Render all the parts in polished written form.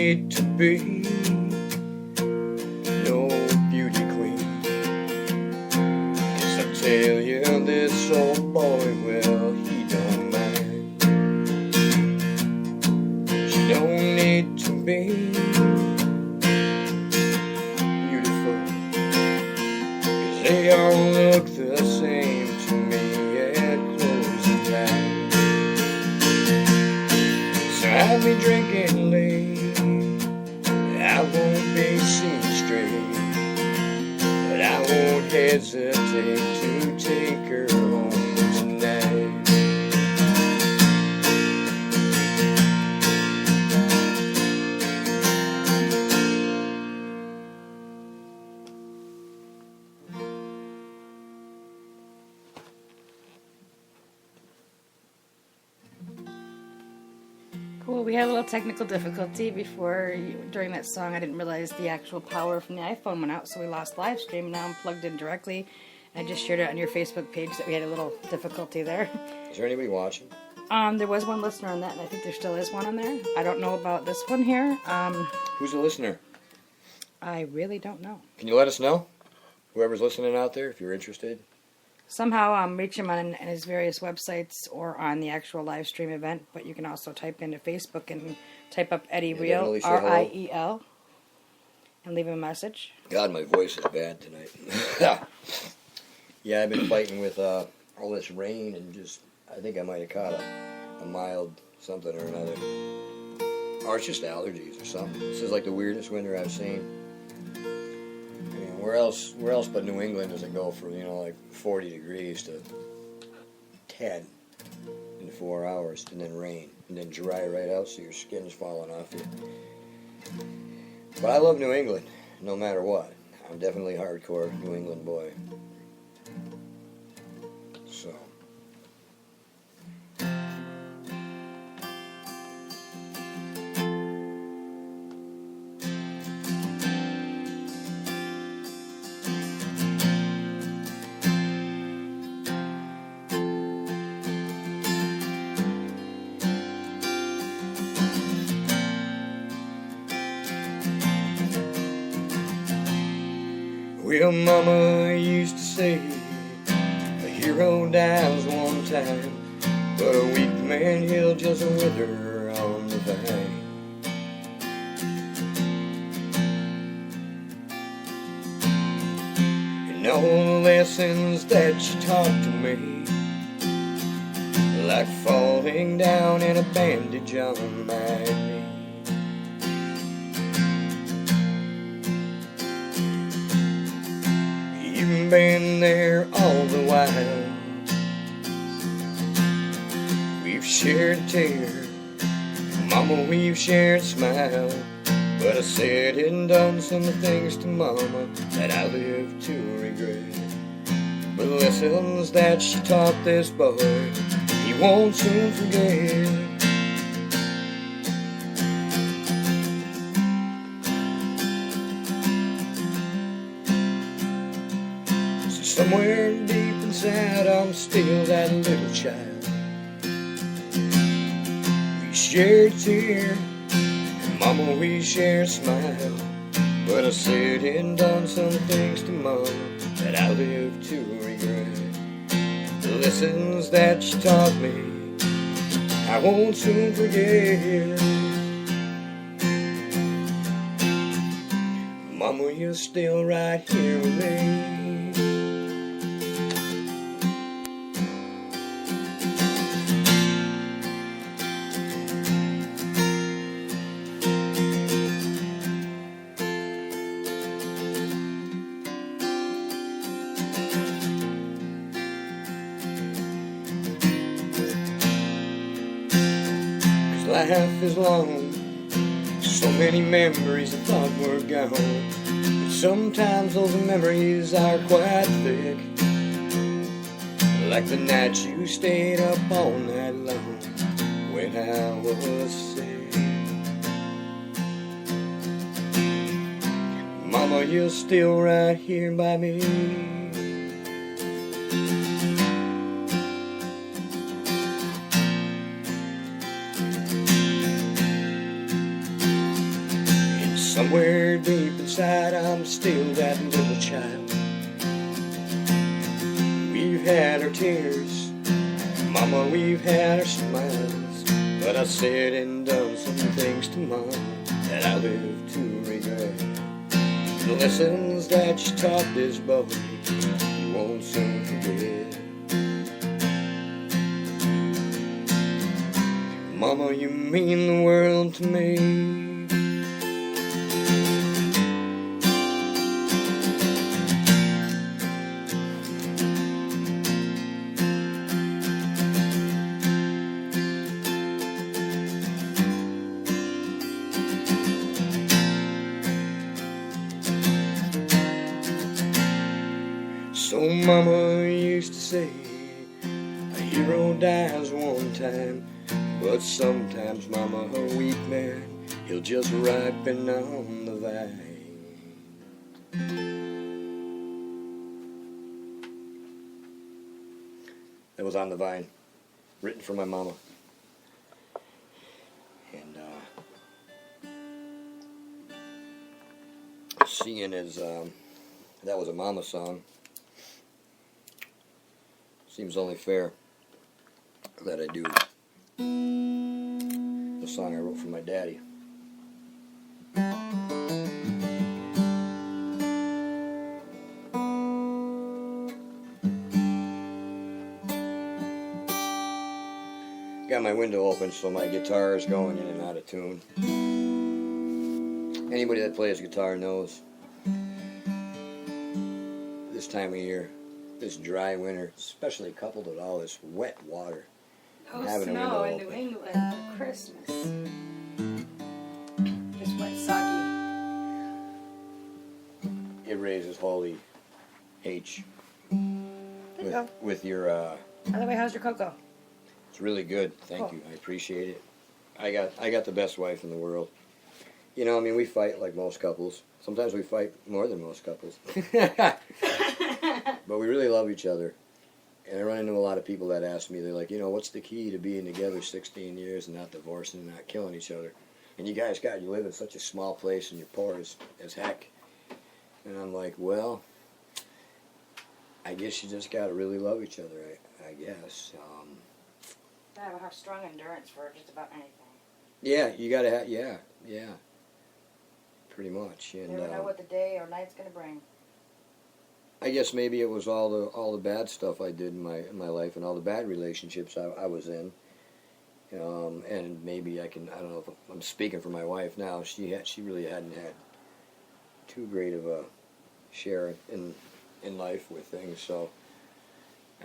need to be no beauty queen. 'Cause I tell you, this old boy, well, he don't mind. She don't need to be beautiful, 'cause they all look the same to me at closing time. So I'll be drinking late, I won't be seen straight, but I won't hesitate to take her home tonight. Cool. We had a little technical difficulty during that song. I didn't realize the actual power from the iPhone went out, so we lost live stream. Now I'm plugged in directly. I just shared it on your Facebook page that we had a little difficulty there. Is there anybody watching? There was one listener on that, and I think there still is one on there. I don't know about this one here. Who's the listener? I really don't know. Can you let us know? Whoever's listening out there, if you're interested. Somehow reach him on his various websites or on the actual live stream event, but you can also type into Facebook and type up Eddie Riel, R-I-E-L, and leave him a message. God, my voice is bad tonight. Yeah, I've been fighting with all this rain and just, I think I might have caught a mild something or another. Or it's just allergies or something. This is like the weirdest winter I've seen. I mean, where else but New England does it go from, like 40 degrees to 10 in 4 hours, and then rain, and then dry right out so your skin's falling off you. But I love New England, no matter what. I'm definitely a hardcore New England boy. So. Well, Mama used to say, a hero dies one time, but a weak man, he'll just wither on the vine. And all the lessons that she taught to me, like falling down and a bandage on my knee. You've been there all the while. We've shared a tear, Mama, we've shared a smile. But I said and done some things to Mama that I live to regret. But the lessons that she taught this boy, he won't soon forget. Somewhere deep inside, I'm still that little child. We shared a tear, and Mama, we shared a smile. But I said and done some things to Mama that I live to regret. The lessons that she taught me, I won't soon forget. Mama, you're still right here with me. Life is long, so many memories I thought were gone. But sometimes those memories are quite thick, like the night you stayed up all night long when I was sick. Mama, you're still right here by me. somewhere deep inside I'm still that little child. We've had our tears, Mama, we've had our smiles, but I said and done some things to Mama that I live to regret. The lessons that you taught this boy, you won't soon forget. Mama, you mean the world to me. So Mama used to say, a hero dies one time, but sometimes, Mama, a weak man, he'll just ripen on the vine. That was On the Vine, written for my mama. And seeing as that was a mama song, seems only fair that I do the song I wrote for my daddy. Got my window open so my guitar is going in and out of tune. Anybody that plays guitar knows this time of year, this dry winter, especially coupled with all this wet water. Oh, Having a snow window in New open. England for Christmas. Just wet, soggy. It raises holy H. There you go. With your, By the way, how's your cocoa? it's really good. Thank Cool. you. I appreciate it. I got the best wife in the world. You know, I mean, we fight like most couples. Sometimes we fight more than most couples. But we really love each other. And I run into a lot of people that ask me, they're like, you know, what's the key to being together 16 years and not divorcing and not killing each other? And you guys, God, you live in such a small place and you're poor as heck. And I'm like, well, I guess you just got to really love each other, I guess. I have a strong endurance for just about anything. Yeah, you got to have, yeah. Pretty much. You And never know what the day or night's going to bring. I guess maybe it was all the bad stuff I did in my life and all the bad relationships I was in. And maybe I don't know if I'm speaking for my wife now. She really hadn't had too great of a share in life with things. So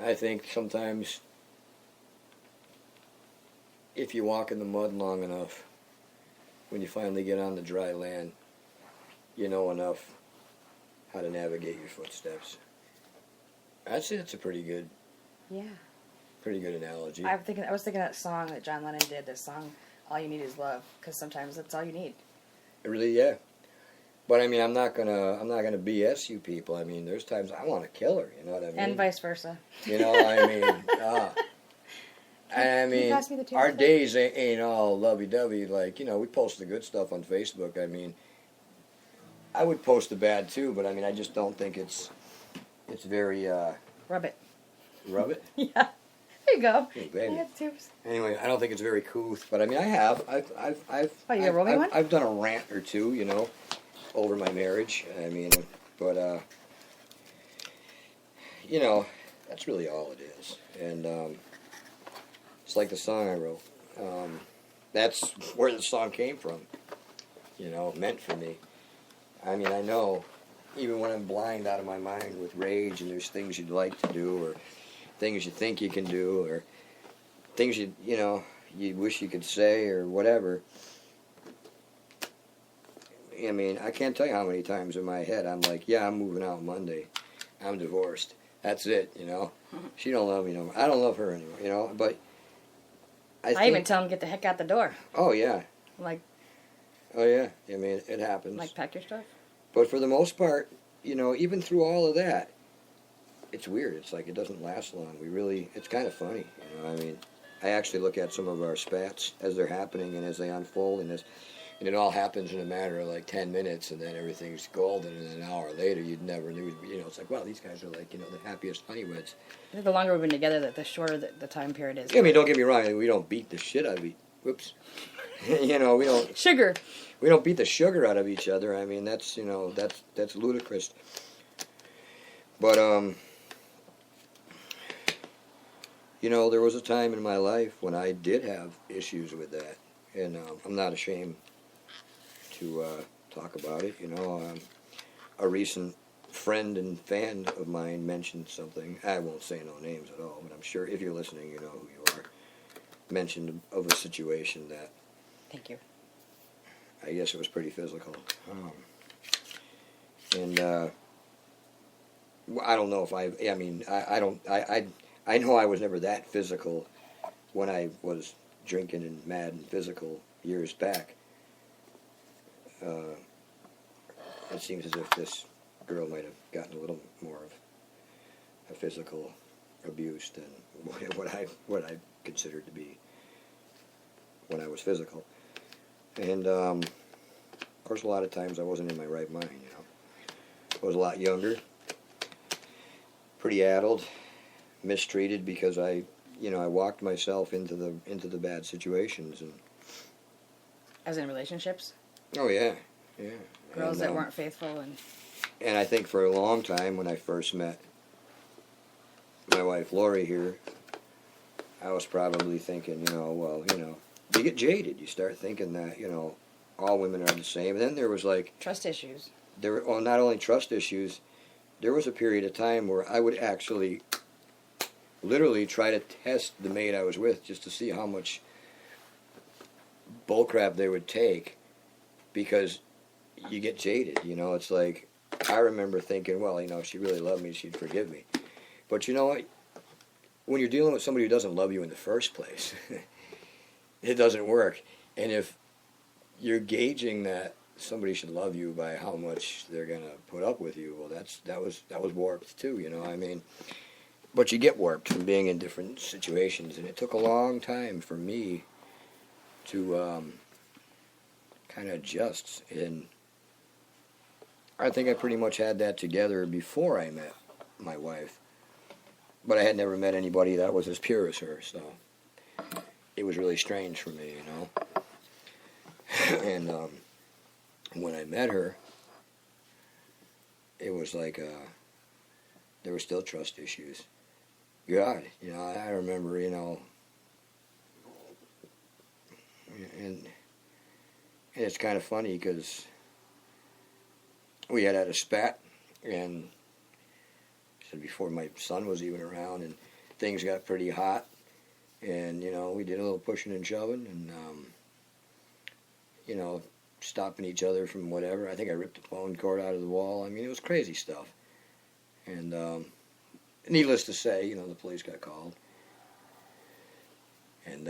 I think sometimes if you walk in the mud long enough, when you finally get on the dry land, you know enough how to navigate your footsteps. I'd say that's a pretty good analogy. I was thinking that song that John Lennon did. This song, "All You Need Is Love," because sometimes that's all you need. Really, yeah. But I mean, I'm not gonna BS you people. I mean, there's times I want to kill her. You know what I mean? And vice versa. You know, I mean, I mean, pass me the our toothpick? days ain't all lovey-dovey. Like, you know, we post the good stuff on Facebook. I mean, I would post the bad too, but I mean, I just don't think it's very Rub it. rub it. Yeah. There you go. Hey, baby. Yeah, tubes. Anyway, I don't think it's very couth, but I mean, I've Oh, you gonna roll me one? I've done a rant or two, you know, over my marriage. I mean, but you know, that's really all it is. And it's like the song I wrote. That's where the song came from. You know, meant for me. I mean, I know, even when I'm blind out of my mind with rage, and there's things you'd like to do, or things you think you can do, or things you wish you could say, or whatever. I mean, I can't tell you how many times in my head I'm like, yeah, I'm moving out Monday. I'm divorced. That's it, you know. She don't love me no more. I don't love her anymore, you know. But I even tell him get the heck out the door. Oh yeah. I'm like, Oh yeah. I mean, it happens. like pack your stuff. But for the most part, you know, even through all of that, it's weird. It's like it doesn't last long. It's kind of funny, you know. I mean, I actually look at some of our spats as they're happening and as they unfold, and as And it all happens in a matter of like 10 minutes, and then everything's golden, and then an hour later you'd never knew, it's like, wow, these guys are like, the happiest newlyweds. I think the longer we've been together, the shorter the time period is. I mean, don't get me wrong, we don't beat the shit out of whoops. We don't... Sugar. We don't beat the sugar out of each other. I mean, that's ludicrous. But, there was a time in my life when I did have issues with that. And I'm not ashamed to talk about it. A recent friend and fan of mine mentioned something. I won't say no names at all, but I'm sure if you're listening, you know who you are. Mentioned of a situation that... Thank you. I guess it was pretty physical. And I don't know if I know I was never that physical when I was drinking and mad and physical years back. It seems as if this girl might have gotten a little more of a physical abuse than what I considered to be when I was physical. And, of course, a lot of times I wasn't in my right mind, I was a lot younger, pretty addled, mistreated because I walked myself into the bad situations. And as in relationships? Oh, yeah. Girls that weren't faithful and... And I think for a long time when I first met my wife Lori here, I was probably thinking, you get jaded. You start thinking that, all women are the same. And then there was like... Trust issues. Not only trust issues, there was a period of time where I would actually literally try to test the mate I was with just to see how much bullcrap they would take, because you get jaded, It's like, I remember thinking, well, if she really loved me, she'd forgive me. But you know what? When you're dealing with somebody who doesn't love you in the first place... it doesn't work. And if you're gauging that somebody should love you by how much they're going to put up with you, well, that was warped too, I mean. But you get warped from being in different situations, and it took a long time for me to kind of adjust. And I think I pretty much had that together before I met my wife. But I had never met anybody that was as pure as her, so... It was really strange for me, And when I met her, it was like there were still trust issues. God, I remember, and it's kind of funny because we had a spat, and before my son was even around, and things got pretty hot. And, we did a little pushing and shoving and, stopping each other from whatever. I think I ripped the phone cord out of the wall. I mean, it was crazy stuff. And needless to say, the police got called. And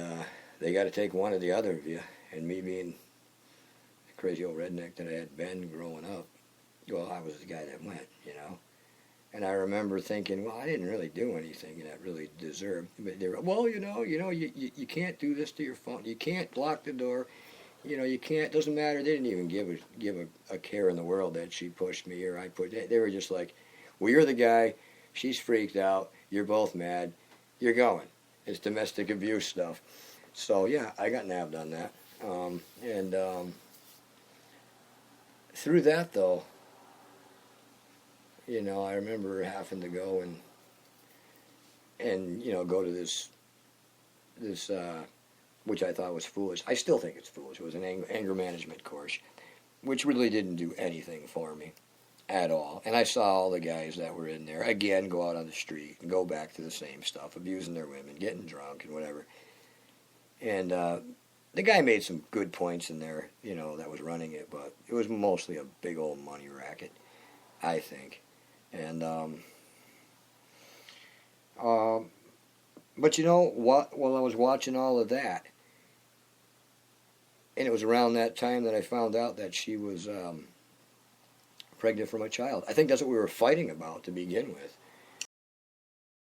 they got to take one or the other of you. And me being the crazy old redneck that I had been growing up, well, I was the guy that went, And I remember thinking, well, I didn't really do anything that really deserved. But they were, well, you can't do this to your phone. You can't lock the door. You can't. Doesn't matter. They didn't even give a care in the world that she pushed me or I put. They were just like, well, you're the guy. She's freaked out. You're both mad. You're going. It's domestic abuse stuff. So yeah, I got nabbed on that. Through that though. I remember having to go and go to this, which I thought was foolish. I still think it's foolish. It was an anger management course, which really didn't do anything for me at all. And I saw all the guys that were in there, again, go out on the street and go back to the same stuff, abusing their women, getting drunk and whatever. And the guy made some good points in there, that was running it, but it was mostly a big old money racket, I think. And, but while I was watching all of that, and it was around that time that I found out that she was pregnant from a child. I think that's what we were fighting about to begin with.